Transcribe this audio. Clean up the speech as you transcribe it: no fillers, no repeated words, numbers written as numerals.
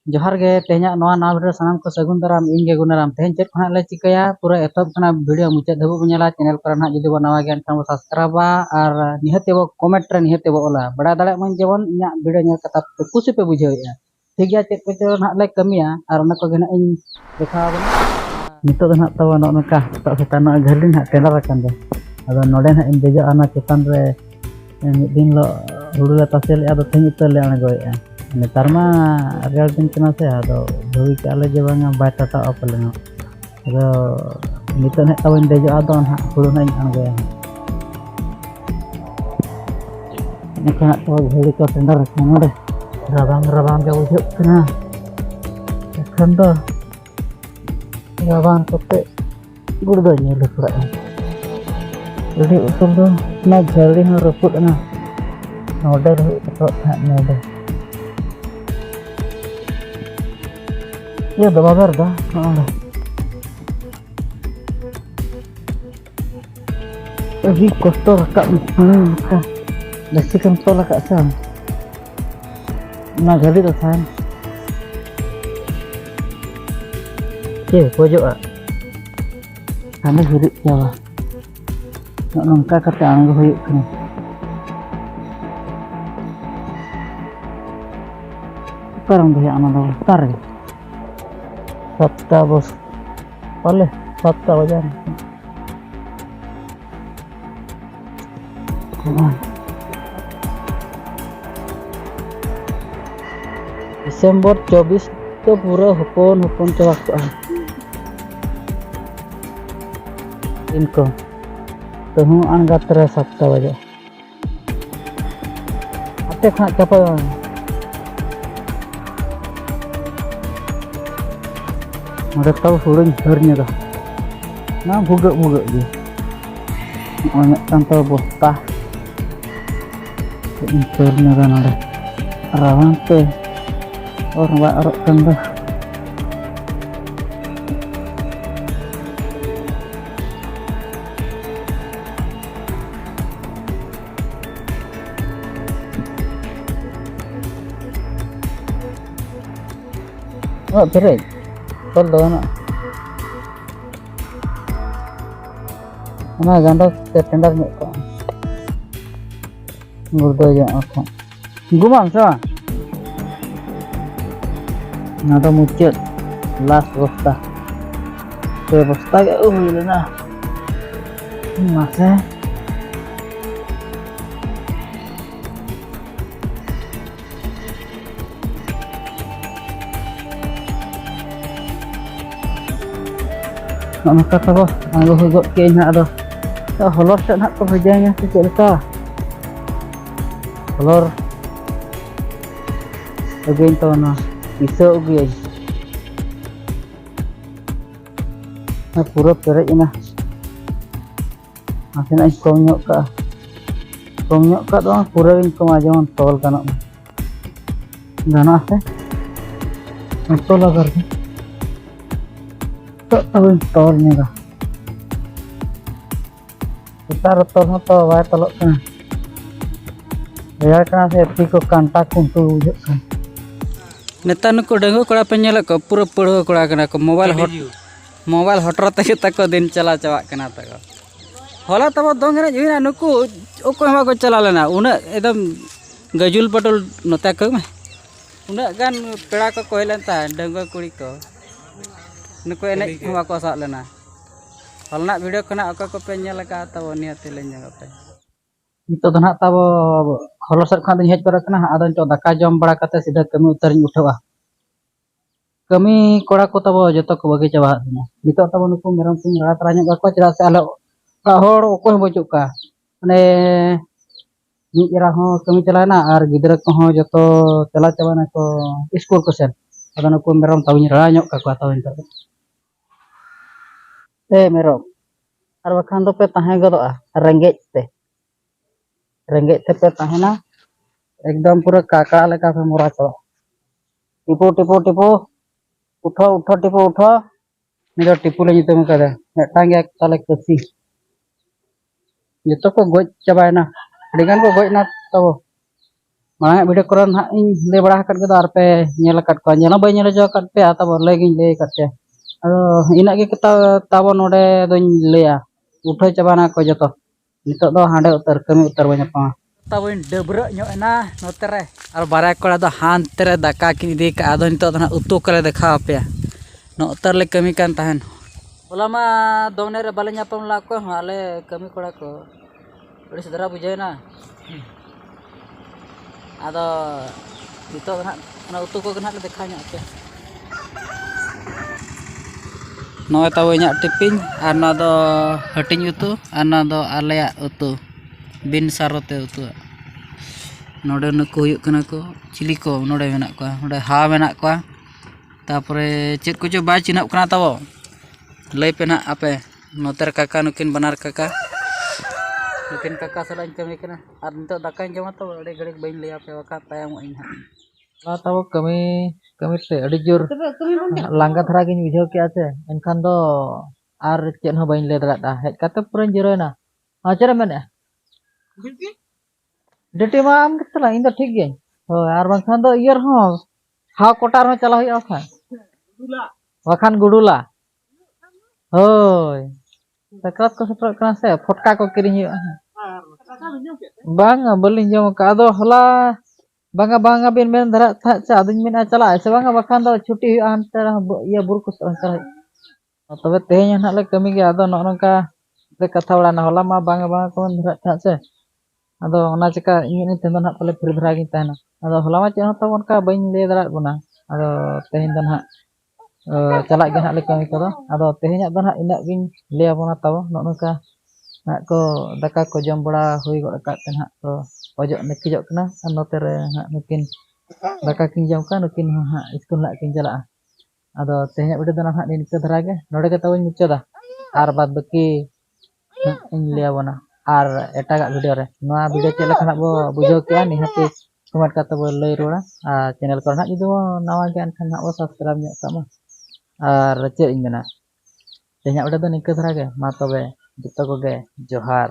जोहार गे तेहना नवा नवा वीडियो सानाम को सगुन दाराम इन गे गुनाराम तेहन चेक खना ले चिकया पूरा एतब खना वीडियो मुचाद धबु बनेला चैनल पर ना जुदी बो नवा गे एनखान बो सब्सक्राइबा और निहते बो कमेंट रे निहते बो ओला बड़ा दाड़े मन जेबन इया वीडियो ᱧᱮᱞ कता पे कुछ पे बुझावेया ठीक गया चेक पे ना ले कमिया और ना को गे ना इन देखा बना नितो ना तब न नका सेता ना घरली ना टेलर kan दे अदो नोडे ना इन देजो आना चेतन रे मिद दिन लो हुड़ुला तसेल अदो तेन उतर ले अणगोया नेतार मा रेल दिन कना से अदो भवी के आले जे बांगा बाय टाटा अपलेनो अदो नितो ने तवन देजो अदो ना हुड़ु ना अणगोया निकना तो घड़ी को टेंडर रखना रे राबांग राबांग के बुझुक कना एखन दो राबांग कोते गुड़ दो नेल पुरा jadi usul do na jali na reput na node ro to node ya da babar da lebih kotor kak ka dasi kan tolak kak sam na jali da san ke pojok ah kana hidup jawa nongka kata anggo huyuk kena sekarang dia anak dulu tar sabta bos boleh sabta wajan Desember 24 तो पूरा हुपन चला इनको तो हूँ अनगत रे 7 बजे आते खा चपा मरे तब हुड़न हरने दा ना भुग जी ओने तंतो बोस्ता इंटरने दा नडे रावंते और बार कंदा oh beres tol do na ana ganda tender ni ko ngurdo ya ako gumam sa na to mucet last bosta ke bosta ga na masa nggak kata bos, anggo hugot kayaknya ada. Ya holor set nak kerjanya sih cerita. Holor, again tuh na, bisa ugi. Nah pura perak ini. Masih nak konyok ka doang pura ini kemajuan tol kan. Gana sih, tol agar sih. तो तोल नेगा उतार तोल हो तो वाय तलक कना रेया कना से ती को कांटा कुंटू बुझक कना नेता नुको डंगो कोड़ा पे नेल को पूरा पड़ो कोड़ा कना को मोबाइल हटर तक तक दिन चला चवा कना तक होला तब दोंग रे जुना नुको ओको हमा को चला लेना उना एकदम गजुल पटल नता को में उना गान पेड़ा को कहलन ता डंगो कुड़ी को नुको एने हवा को सा लेना हलना वीडियो कना अका को पे नेल का तब नियति ले जगते नितो दना तब हलो सर खान हेज पर कना आदन तो दाका जम बड़ा कते सीधा कमी उतरिन उठवा कमी कोड़ा को तब जतो को बगे चबा दिना नितो तब नुको मेरम सिंह रात राज को चरा से आलो होड़ ओको बचुक का माने निजरा हो कमी चलाना और गिदरा को हो जतो चला चबाना को स्कूल को सेन आदन नुको मेरम तब राज ᱧᱚᱜ का तब इंतर मेरम और बखान दो पे तहे गदोआ रेंगेज ते पे तहेना एकदम पूरा काका लेका पे मोरा चला टिपो टिपो टिपो उठो उठो टिपो उठो निरो टिपू ले नितम कदा मेटांग एक ताले कसी जतो को गoj चाबायना अडिगान को गoj ना तब Malah video koran hak ing le bड़ा kat ke dar pe nyela kat ko nyela bay nyela jo kat pe atau lagi le kat pe aduh ina ge kita tabo node doñ leya uठो चबाना को जतो नितो दो हांडे उतर कमी उतर बanya pa tabon debro nyok na notere ar barai kola do hantere daka kin idi ka ado niतो do na utu kale dekha pe no utar le kami kan tahan bola ma domne re balenya pam la ko ale kami kola ko uri sedara bujay na ado niतो do na utu ko kan le dekha nya pe Noe tahu nyak tiping, ana do hating utu, ana do alea utu, bin sarote utu. Node nuku yuk kena ko, cili ko, node menak ko, node ha menak ko. Tapore cit ko coba cinap kena tahu. Lei penak apa? Noter kakak nukin benar kakak. Nukin kakak selain kami kena. Ar untuk dakan jama tahu, ada gede bayin lei apa wakat tayang mau ingat. Lah tahu kami te adi jur langga thara gin video ke ate enkan do ar chen ho bain le darat da het kata puran jero na acara mene deti ma am ketla indo ठीक ge ho ar bangkhan do iyer ho ha kotar ho chala hoy akha wakhan gudula hoi sakrat ko sakrat kana se fotka ko kiring yu bang belin jom ka do hola bangga bangga bin men darat tak ca aduñ min acala se bangga bakhan do cuti antara iya burkus antara tobe tehnya nak le kami ge ado nok nongka de katha wala na hola ma bangga bangga kon darat tak se ado ona ceka ingin ni tendon hak pale pira gi tahna ado hola ma chen hoto ka bain le darat buna ado tehin dan hak calak ge hak le kami ko do ado tehnya dan hak inak gin le abona taw nok nongka nak ko daka ko jom bora hui go kat ten hak ko pojok neki jok kena anotere hak mungkin daka kin jam kan mungkin hak iskun lak kin jala ado tehnya udah dan hak ni nikah dharage node ka tawin mucha da ar bad baki in liya bona ar eta ga video re noa video chela kana bo bujo ke ani hati comment kata bo lei rola channel ko hak itu nawa gan kan hak bo subscribe nya sama ar che ingena tehnya udah dan nikah dharage ma tobe jito ko ge johar